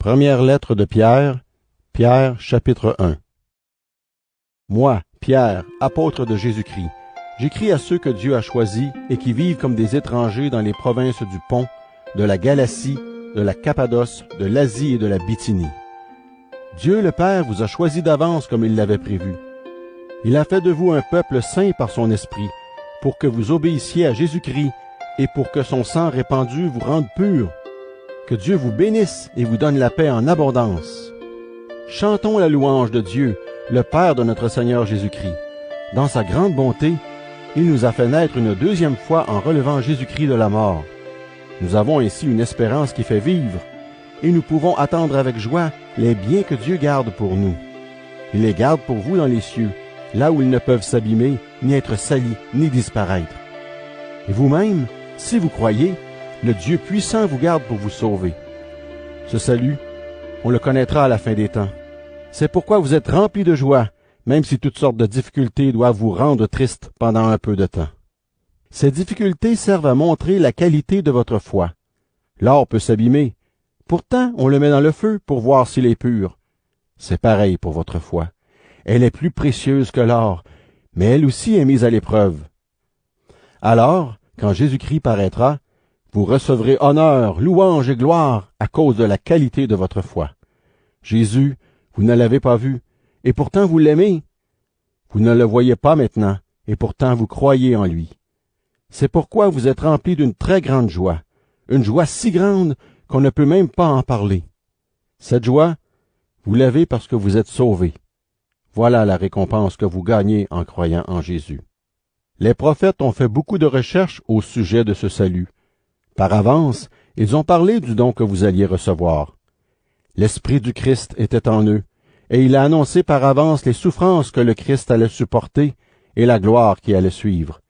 Première lettre de Pierre, chapitre 1. Moi, Pierre, apôtre de Jésus-Christ, j'écris à ceux que Dieu a choisis et qui vivent comme des étrangers dans les provinces du Pont, de la Galatie, de la Cappadoce, de l'Asie et de la Bithynie. Dieu le Père vous a choisis d'avance comme il l'avait prévu. Il a fait de vous un peuple saint par son esprit, pour que vous obéissiez à Jésus-Christ et pour que son sang répandu vous rende purs. Que Dieu vous bénisse et vous donne la paix en abondance. Chantons la louange de Dieu, le Père de notre Seigneur Jésus-Christ. Dans sa grande bonté, il nous a fait naître une deuxième fois en relevant Jésus-Christ de la mort. Nous avons ainsi une espérance qui fait vivre, et nous pouvons attendre avec joie les biens que Dieu garde pour nous. Il les garde pour vous dans les cieux, là où ils ne peuvent s'abîmer, ni être salis, ni disparaître. Et vous-même, si vous croyez, le Dieu puissant vous garde pour vous sauver. Ce salut, on le connaîtra à la fin des temps. C'est pourquoi vous êtes remplis de joie, même si toutes sortes de difficultés doivent vous rendre tristes pendant un peu de temps. Ces difficultés servent à montrer la qualité de votre foi. L'or peut s'abîmer. Pourtant, on le met dans le feu pour voir s'il est pur. C'est pareil pour votre foi. Elle est plus précieuse que l'or, mais elle aussi est mise à l'épreuve. Alors, quand Jésus-Christ paraîtra, vous recevrez honneur, louange et gloire à cause de la qualité de votre foi. Jésus, vous ne l'avez pas vu, et pourtant vous l'aimez. Vous ne le voyez pas maintenant, et pourtant vous croyez en lui. C'est pourquoi vous êtes remplis d'une très grande joie, une joie si grande qu'on ne peut même pas en parler. Cette joie, vous l'avez parce que vous êtes sauvés. Voilà la récompense que vous gagnez en croyant en Jésus. Les prophètes ont fait beaucoup de recherches au sujet de ce salut. Par avance, ils ont parlé du don que vous alliez recevoir. L'Esprit du Christ était en eux, et il a annoncé par avance les souffrances que le Christ allait supporter et la gloire qui allait suivre.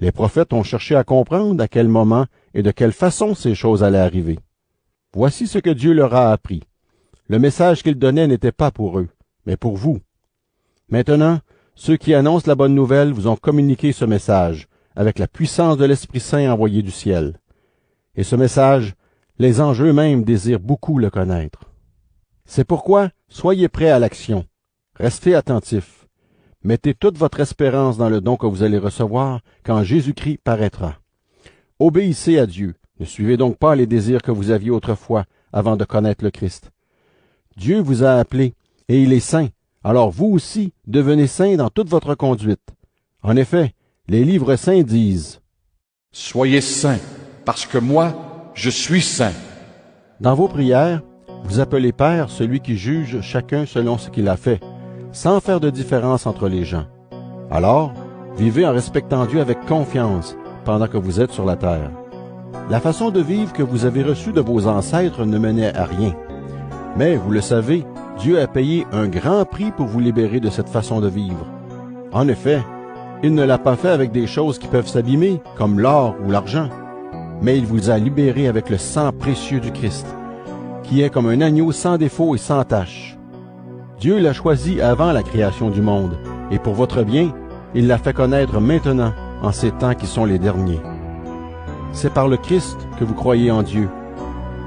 Les prophètes ont cherché à comprendre à quel moment et de quelle façon ces choses allaient arriver. Voici ce que Dieu leur a appris. Le message qu'il donnait n'était pas pour eux, mais pour vous. Maintenant, ceux qui annoncent la bonne nouvelle vous ont communiqué ce message, avec la puissance de l'Esprit Saint envoyé du ciel. Et ce message, les anges eux-mêmes désirent beaucoup le connaître. C'est pourquoi, soyez prêts à l'action. Restez attentifs. Mettez toute votre espérance dans le don que vous allez recevoir quand Jésus-Christ paraîtra. Obéissez à Dieu. Ne suivez donc pas les désirs que vous aviez autrefois avant de connaître le Christ. Dieu vous a appelé, et il est saint. Alors vous aussi, devenez saints dans toute votre conduite. En effet, les livres saints disent « Soyez saints, parce que moi, je suis saint. » Dans vos prières, vous appelez Père celui qui juge chacun selon ce qu'il a fait, sans faire de différence entre les gens. Alors, vivez en respectant Dieu avec confiance pendant que vous êtes sur la terre. La façon de vivre que vous avez reçue de vos ancêtres ne menait à rien. Mais, vous le savez, Dieu a payé un grand prix pour vous libérer de cette façon de vivre. En effet, il ne l'a pas fait avec des choses qui peuvent s'abîmer, comme l'or ou l'argent, mais il vous a libéré avec le sang précieux du Christ, qui est comme un agneau sans défaut et sans tache. Dieu l'a choisi avant la création du monde, et pour votre bien, il l'a fait connaître maintenant, en ces temps qui sont les derniers. C'est par le Christ que vous croyez en Dieu,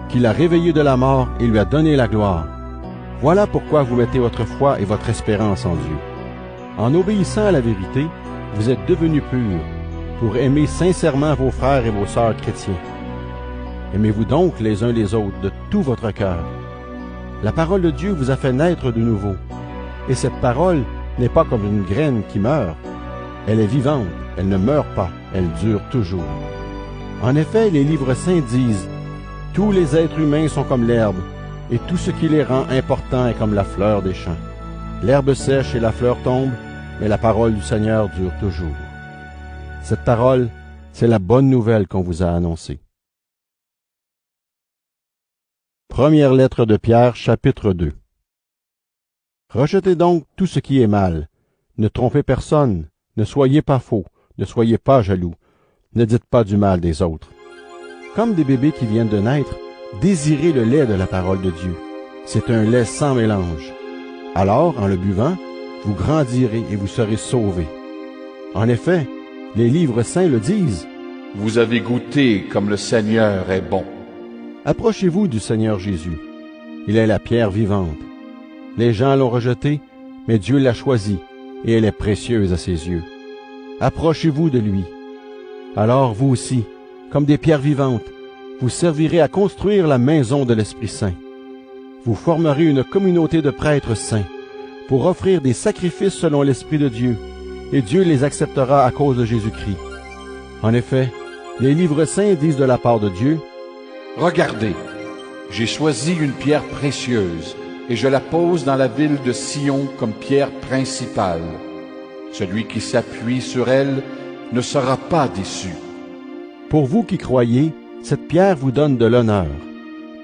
qu'il l'a réveillé de la mort et lui a donné la gloire. Voilà pourquoi vous mettez votre foi et votre espérance en Dieu. En obéissant à la vérité, vous êtes devenus purs, pour aimer sincèrement vos frères et vos sœurs chrétiens. Aimez-vous donc les uns les autres de tout votre cœur. La parole de Dieu vous a fait naître de nouveau, et cette parole n'est pas comme une graine qui meurt. Elle est vivante, elle ne meurt pas, elle dure toujours. En effet, les livres saints disent « Tous les êtres humains sont comme l'herbe, et tout ce qui les rend importants est comme la fleur des champs. L'herbe sèche et la fleur tombe, mais la parole du Seigneur dure toujours. » Cette parole, c'est la bonne nouvelle qu'on vous a annoncée. Première lettre de Pierre, chapitre 2. Rejetez donc tout ce qui est mal. Ne trompez personne, ne soyez pas faux, ne soyez pas jaloux, ne dites pas du mal des autres. Comme des bébés qui viennent de naître, désirez le lait de la parole de Dieu. C'est un lait sans mélange. Alors, en le buvant, vous grandirez et vous serez sauvés. En effet, les livres saints le disent. Vous avez goûté comme le Seigneur est bon. Approchez-vous du Seigneur Jésus. Il est la pierre vivante. Les gens l'ont rejetée, mais Dieu l'a choisie, et elle est précieuse à ses yeux. Approchez-vous de lui. Alors vous aussi, comme des pierres vivantes, vous servirez à construire la maison de l'Esprit Saint. Vous formerez une communauté de prêtres saints pour offrir des sacrifices selon l'Esprit de Dieu, et Dieu les acceptera à cause de Jésus-Christ. En effet, les livres saints disent de la part de Dieu, « Regardez, j'ai choisi une pierre précieuse, et je la pose dans la ville de Sion comme pierre principale. Celui qui s'appuie sur elle ne sera pas déçu. » Pour vous qui croyez, cette pierre vous donne de l'honneur.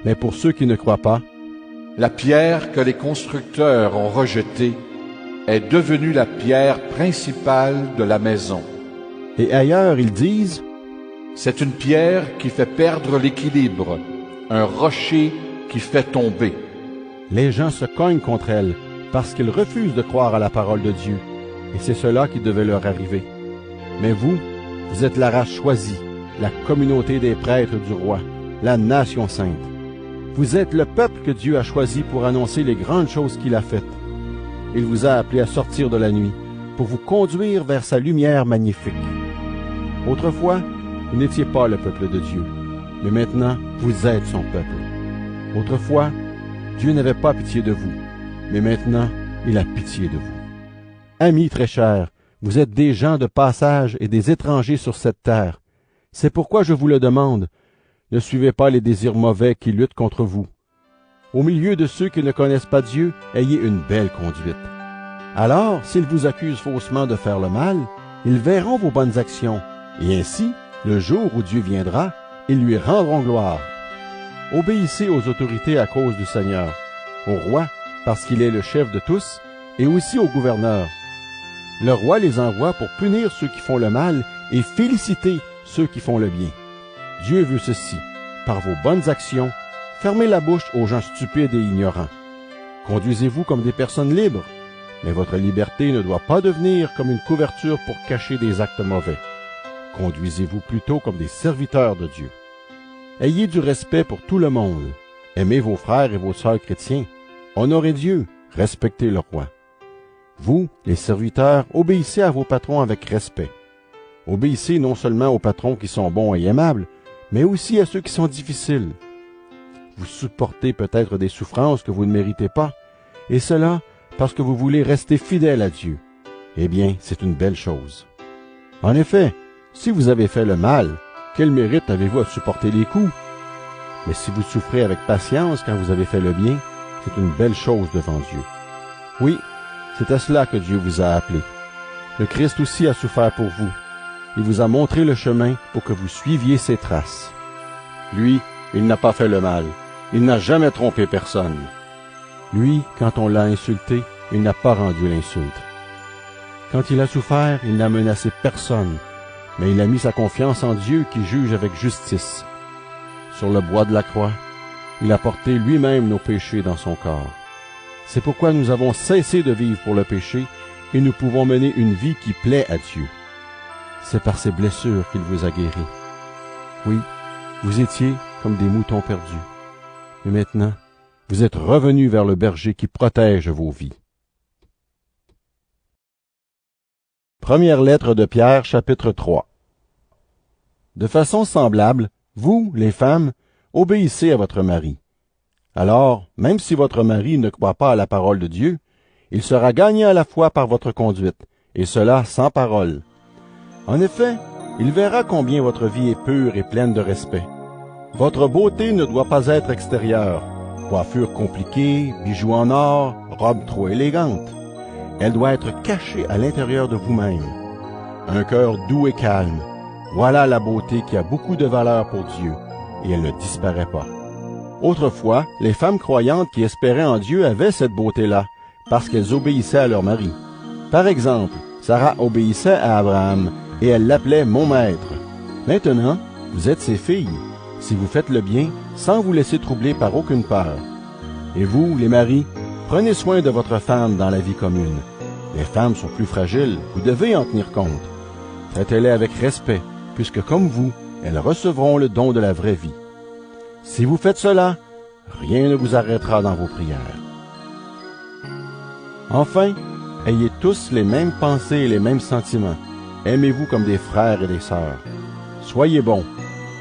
Mais pour ceux qui ne croient pas, la pierre que les constructeurs ont rejetée est devenue la pierre principale de la maison. Et ailleurs ils disent, c'est une pierre qui fait perdre l'équilibre, un rocher qui fait tomber. Les gens se cognent contre elle parce qu'ils refusent de croire à la parole de Dieu, et c'est cela qui devait leur arriver. Mais vous, vous êtes la race choisie, la communauté des prêtres du roi, la nation sainte. Vous êtes le peuple que Dieu a choisi pour annoncer les grandes choses qu'il a faites. Il vous a appelé à sortir de la nuit pour vous conduire vers sa lumière magnifique. Autrefois, vous n'étiez pas le peuple de Dieu, mais maintenant, vous êtes son peuple. Autrefois, Dieu n'avait pas pitié de vous, mais maintenant, il a pitié de vous. Amis très chers, vous êtes des gens de passage et des étrangers sur cette terre. C'est pourquoi je vous le demande, ne suivez pas les désirs mauvais qui luttent contre vous. Au milieu de ceux qui ne connaissent pas Dieu, ayez une belle conduite. Alors, s'ils vous accusent faussement de faire le mal, ils verront vos bonnes actions, et ainsi, le jour où Dieu viendra, ils lui rendront gloire. Obéissez aux autorités à cause du Seigneur, au roi, parce qu'il est le chef de tous, et aussi au gouverneur. Le roi les envoie pour punir ceux qui font le mal et féliciter ceux qui font le bien. Dieu veut ceci, par vos bonnes actions, fermez la bouche aux gens stupides et ignorants. Conduisez-vous comme des personnes libres, mais votre liberté ne doit pas devenir comme une couverture pour cacher des actes mauvais. Conduisez-vous plutôt comme des serviteurs de Dieu. Ayez du respect pour tout le monde. Aimez vos frères et vos sœurs chrétiens. Honorez Dieu, respectez le roi. Vous, les serviteurs, obéissez à vos patrons avec respect. Obéissez non seulement aux patrons qui sont bons et aimables, mais aussi à ceux qui sont difficiles. Vous supportez peut-être des souffrances que vous ne méritez pas, et cela parce que vous voulez rester fidèle à Dieu. Eh bien, c'est une belle chose. En effet, si vous avez fait le mal, quel mérite avez-vous à supporter les coups? Mais si vous souffrez avec patience quand vous avez fait le bien, c'est une belle chose devant Dieu. Oui, c'est à cela que Dieu vous a appelé. Le Christ aussi a souffert pour vous. Il vous a montré le chemin pour que vous suiviez ses traces. Lui, il n'a pas fait le mal. Il n'a jamais trompé personne. Lui, quand on l'a insulté, il n'a pas rendu l'insulte. Quand il a souffert, il n'a menacé personne, mais il a mis sa confiance en Dieu qui juge avec justice. Sur le bois de la croix, il a porté lui-même nos péchés dans son corps. C'est pourquoi nous avons cessé de vivre pour le péché et nous pouvons mener une vie qui plaît à Dieu. C'est par ses blessures qu'il vous a guéris. Oui, vous étiez comme des moutons perdus. Mais maintenant, vous êtes revenus vers le berger qui protège vos vies. Première lettre de Pierre, chapitre 3. De façon semblable, vous, les femmes, obéissez à votre mari. Alors, même si votre mari ne croit pas à la parole de Dieu, il sera gagné à la foi par votre conduite, et cela sans parole. En effet, il verra combien votre vie est pure et pleine de respect. Votre beauté ne doit pas être extérieure, coiffure compliquée, bijoux en or, robe trop élégante. Elle doit être cachée à l'intérieur de vous-même. Un cœur doux et calme, voilà la beauté qui a beaucoup de valeur pour Dieu, et elle ne disparaît pas. Autrefois, les femmes croyantes qui espéraient en Dieu avaient cette beauté-là, parce qu'elles obéissaient à leur mari. Par exemple, Sarah obéissait à Abraham, et elle l'appelait « mon maître ». Maintenant, vous êtes ses filles, si vous faites le bien, sans vous laisser troubler par aucune peur. Et vous, les maris, prenez soin de votre femme dans la vie commune. Les femmes sont plus fragiles, vous devez en tenir compte. Traitez-les avec respect, puisque comme vous, elles recevront le don de la vraie vie. Si vous faites cela, Rien ne vous arrêtera dans vos prières. Enfin, ayez tous les mêmes pensées et les mêmes sentiments. Aimez-vous comme des frères et des sœurs. Soyez bons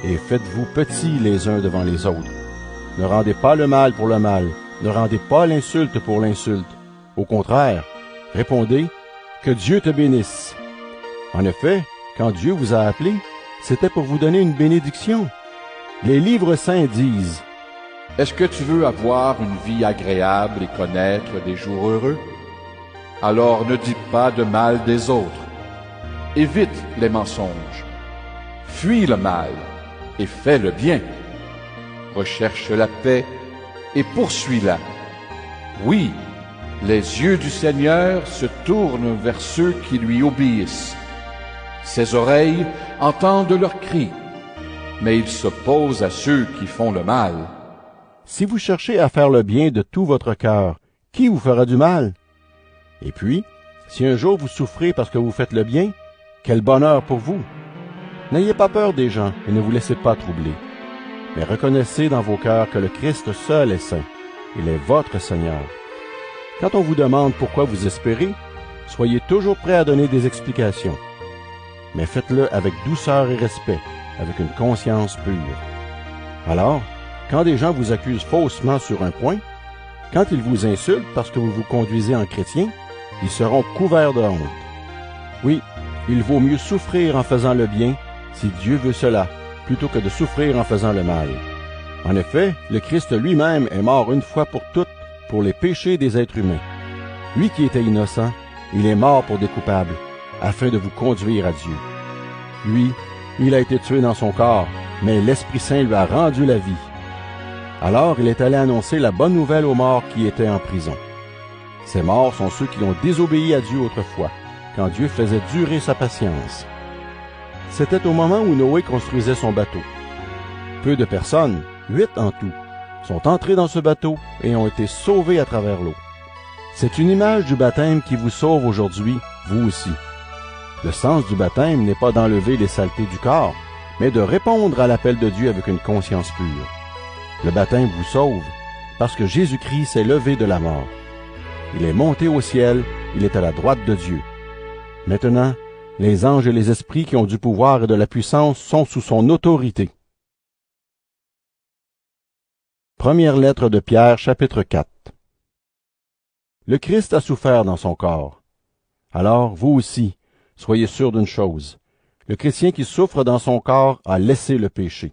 et faites-vous petits les uns devant les autres. Ne rendez pas le mal pour le mal, ne rendez pas l'insulte pour l'insulte. Au contraire, répondez « Que Dieu te bénisse ». En effet, quand Dieu vous a appelé, c'était pour vous donner une bénédiction. Les livres saints disent « Est-ce que tu veux avoir une vie agréable et connaître des jours heureux? Alors ne dis pas de mal des autres. Évite les mensonges. Fuis le mal et fais le bien. Recherche la paix et poursuis-la. Oui, les yeux du Seigneur se tournent vers ceux qui lui obéissent. Ses oreilles entendent leurs cris, mais il s'oppose à ceux qui font le mal. Si vous cherchez à faire le bien de tout votre cœur, qui vous fera du mal? Et puis, si un jour vous souffrez parce que vous faites le bien, quel bonheur pour vous! N'ayez pas peur des gens et ne vous laissez pas troubler. Mais reconnaissez dans vos cœurs que le Christ seul est saint. Il est votre Seigneur. Quand on vous demande pourquoi vous espérez, soyez toujours prêt à donner des explications. Mais faites-le avec douceur et respect, avec une conscience pure. Alors, quand des gens vous accusent faussement sur un point, quand ils vous insultent parce que vous vous conduisez en chrétien, ils seront couverts de honte. Oui, il vaut mieux souffrir en faisant le bien, si Dieu veut cela, plutôt que de souffrir en faisant le mal. En effet, le Christ lui-même est mort une fois pour toutes pour les péchés des êtres humains. Lui qui était innocent, il est mort pour des coupables, afin de vous conduire à Dieu. Lui, il a été tué dans son corps, mais l'Esprit Saint lui a rendu la vie. Alors il est allé annoncer la bonne nouvelle aux morts qui étaient en prison. Ces morts sont ceux qui ont désobéi à Dieu autrefois, quand Dieu faisait durer sa patience. C'était au moment où Noé construisait son bateau. Peu de personnes, 8 en tout, sont entrées dans ce bateau et ont été sauvées à travers l'eau. C'est une image du baptême qui vous sauve aujourd'hui, vous aussi. Le sens du baptême n'est pas d'enlever les saletés du corps, mais de répondre à l'appel de Dieu avec une conscience pure. Le baptême vous sauve, parce que Jésus-Christ s'est levé de la mort. Il est monté au ciel, il est à la droite de Dieu. Maintenant, les anges et les esprits qui ont du pouvoir et de la puissance sont sous son autorité. Première lettre de Pierre, chapitre 4. Le Christ a souffert dans son corps. Alors, vous aussi, soyez sûrs d'une chose. Le chrétien qui souffre dans son corps a laissé le péché.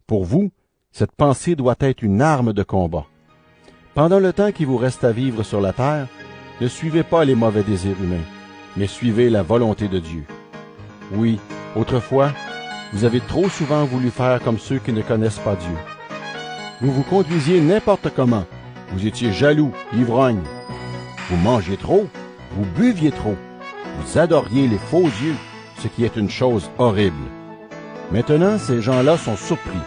Pour vous, cette pensée doit être une arme de combat. Pendant le temps qui vous reste à vivre sur la terre, ne suivez pas les mauvais désirs humains, mais suivez la volonté de Dieu. Oui, autrefois, vous avez trop souvent voulu faire comme ceux qui ne connaissent pas Dieu. Vous vous conduisiez n'importe comment. Vous étiez jaloux, ivrognes. Vous mangiez trop, vous buviez trop. Vous adoriez les faux dieux, ce qui est une chose horrible. Maintenant, ces gens-là sont surpris.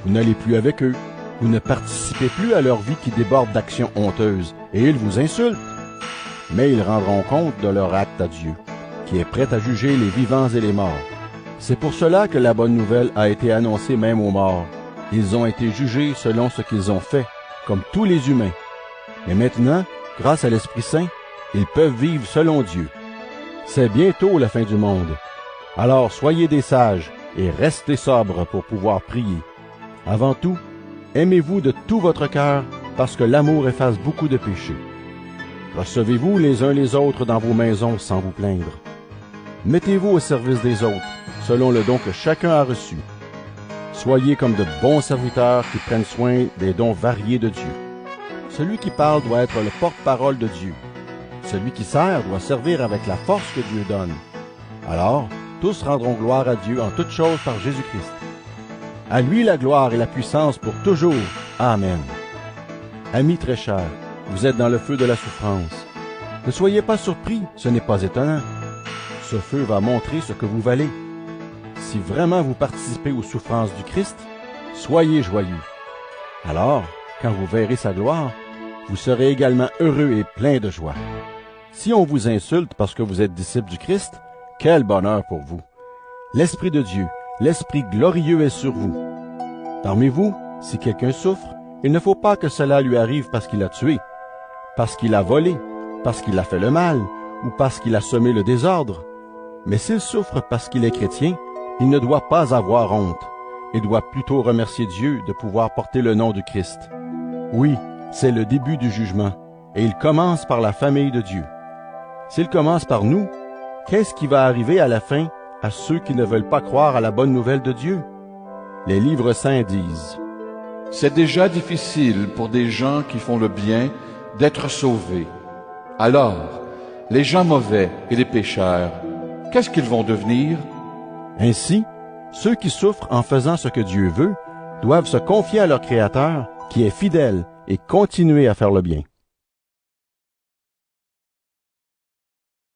Vous n'allez plus avec eux, vous ne participez plus à leur vie qui déborde d'actions honteuses, et ils vous insultent. Mais ils rendront compte de leur acte à Dieu, qui est prêt à juger les vivants et les morts. C'est pour cela que la bonne nouvelle a été annoncée même aux morts. Ils ont été jugés selon ce qu'ils ont fait, comme tous les humains. Mais maintenant, grâce à l'Esprit Saint, ils peuvent vivre selon Dieu. C'est bientôt la fin du monde. Alors soyez des sages et restez sobres pour pouvoir prier. Avant tout, aimez-vous de tout votre cœur, parce que l'amour efface beaucoup de péchés. Recevez-vous les uns les autres dans vos maisons sans vous plaindre. Mettez-vous au service des autres, selon le don que chacun a reçu. Soyez comme de bons serviteurs qui prennent soin des dons variés de Dieu. Celui qui parle doit être le porte-parole de Dieu. Celui qui sert doit servir avec la force que Dieu donne. Alors, tous rendront gloire à Dieu en toutes choses par Jésus-Christ. À lui la gloire et la puissance pour toujours. Amen. Amis très chers, vous êtes dans le feu de la souffrance. Ne soyez pas surpris, ce n'est pas étonnant. Ce feu va montrer ce que vous valez. Si vraiment vous participez aux souffrances du Christ, soyez joyeux. Alors, quand vous verrez sa gloire, vous serez également heureux et plein de joie. Si on vous insulte parce que vous êtes disciple du Christ, quel bonheur pour vous! L'Esprit de Dieu, l'Esprit glorieux est sur vous. Parmi vous, si quelqu'un souffre, il ne faut pas que cela lui arrive parce qu'il a tué, parce qu'il a volé, parce qu'il a fait le mal, ou parce qu'il a semé le désordre. Mais s'il souffre parce qu'il est chrétien, il ne doit pas avoir honte, et doit plutôt remercier Dieu de pouvoir porter le nom du Christ. Oui, c'est le début du jugement, et il commence par la famille de Dieu. S'il commence par nous, qu'est-ce qui va arriver à la fin à ceux qui ne veulent pas croire à la bonne nouvelle de Dieu? Les livres saints disent: C'est déjà difficile pour des gens qui font le bien d'être sauvés. Alors, les gens mauvais et les pécheurs, qu'est-ce qu'ils vont devenir? Ainsi, ceux qui souffrent en faisant ce que Dieu veut doivent se confier à leur Créateur, qui est fidèle, et continuer à faire le bien.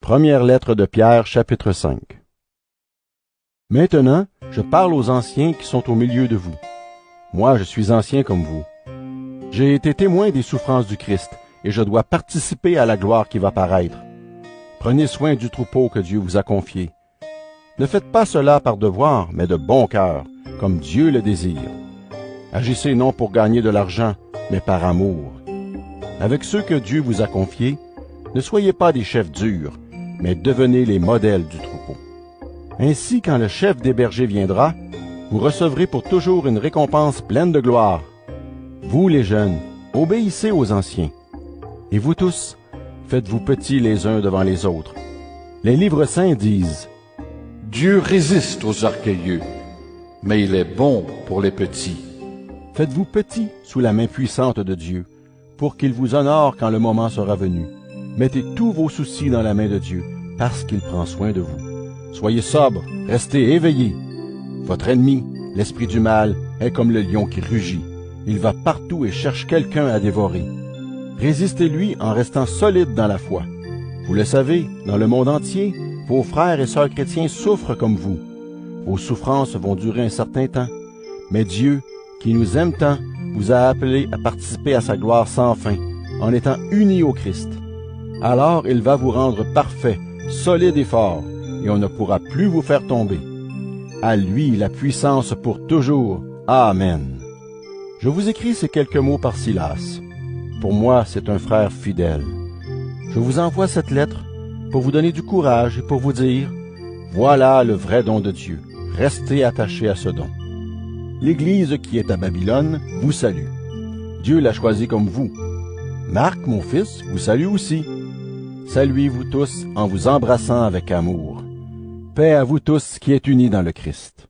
Première lettre de Pierre, chapitre 5. Maintenant, je parle aux anciens qui sont au milieu de vous. Moi, je suis ancien comme vous. J'ai été témoin des souffrances du Christ, et je dois participer à la gloire qui va paraître. Prenez soin du troupeau que Dieu vous a confié. Ne faites pas cela par devoir, mais de bon cœur, comme Dieu le désire. Agissez non pour gagner de l'argent, mais par amour. Avec ceux que Dieu vous a confiés, ne soyez pas des chefs durs, mais devenez les modèles du troupeau. Ainsi, quand le chef des bergers viendra, vous recevrez pour toujours une récompense pleine de gloire. Vous, les jeunes, obéissez aux anciens. Et vous tous, faites-vous petits les uns devant les autres. Les livres saints disent: Dieu résiste aux orgueilleux, mais il est bon pour les petits. Faites-vous petits sous la main puissante de Dieu, pour qu'il vous honore quand le moment sera venu. Mettez tous vos soucis dans la main de Dieu, parce qu'il prend soin de vous. Soyez sobres, restez éveillés. Votre ennemi, l'esprit du mal, est comme le lion qui rugit. Il va partout et cherche quelqu'un à dévorer. Résistez-lui en restant solide dans la foi. Vous le savez, dans le monde entier, vos frères et sœurs chrétiens souffrent comme vous. Vos souffrances vont durer un certain temps. Mais Dieu, qui nous aime tant, vous a appelés à participer à sa gloire sans fin, en étant unis au Christ. Alors il va vous rendre parfaits, solides et forts, et on ne pourra plus vous faire tomber. À lui la puissance pour toujours. Amen. Je vous écris ces quelques mots par Silas. Pour moi, c'est un frère fidèle. Je vous envoie cette lettre pour vous donner du courage et pour vous dire: voilà le vrai don de Dieu. Restez attachés à ce don. L'Église qui est à Babylone vous salue. Dieu l'a choisi comme vous. Marc, mon fils, vous salue aussi. Saluez-vous tous en vous embrassant avec amour. Paix à vous tous qui êtes unis dans le Christ.